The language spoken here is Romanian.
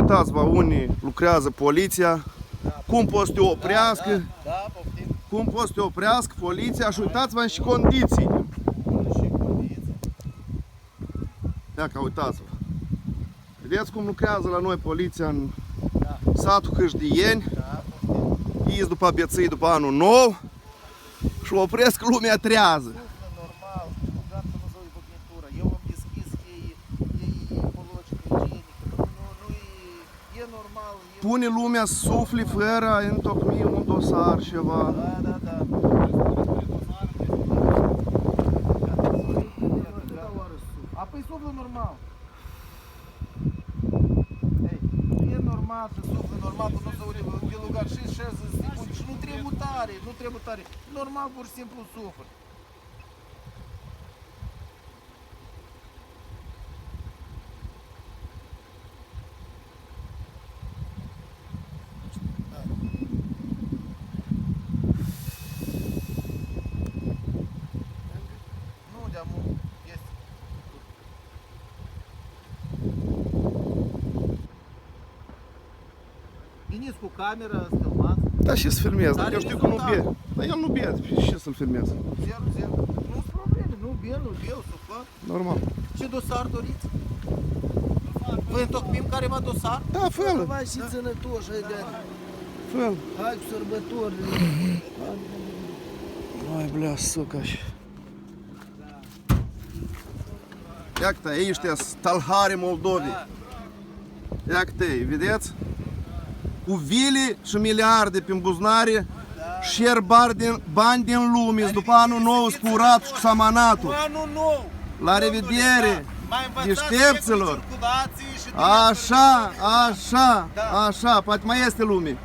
uitați-vă, unii lucrează poliția, cum poți să te oprească, Da, poftim. cum poți să te oprească poliția și uitați-vă și condiții. Și condiții. Ia că uitați-vă. Vedeți cum lucrează la noi poliția în Da. satul Hâșdieni, Da, poftim. ies după bețâi după anul nou și opresc lumea trează. Suflă normal, gata, nu s-o ipocnitură. Eu am deschis, e ecologică, igienică. E normal. Pune lumea să sufli fără a întocmi un dosar ceva. Da. Apoi suflă normal. Ei, e normal să suflă normal, că nu se uite de lugar și 60 secunde și nu trebuie mutare, nu trebuie mutare. Normal, pur și simplu sufăr. Nu, de-amul este. Veniți cu camera, filmați. Da, și să filmez, dar Dar eu știu că nu rezultat. bie. Dar el nu bie, și să-l filmez. 0-0. Nu-s probleme, nu bine, nu eu, suflat. Normal. Ce dosar doriți? Vă întocmim careva dosar? Da, fă-l, Vai și sănătoși, fă-l. hai cu sărbători. Mai blea, sucaș. Iată, aici te stalhari Moldovei. Iată, vedeți? Cu vile și miliarde prin buzunare, șer bani din lume, după anul nou, cu uratul și cu samanatul. Anul nou! La revedere, Mai învățați deștepților! circulații și Așa, poate mai este lume.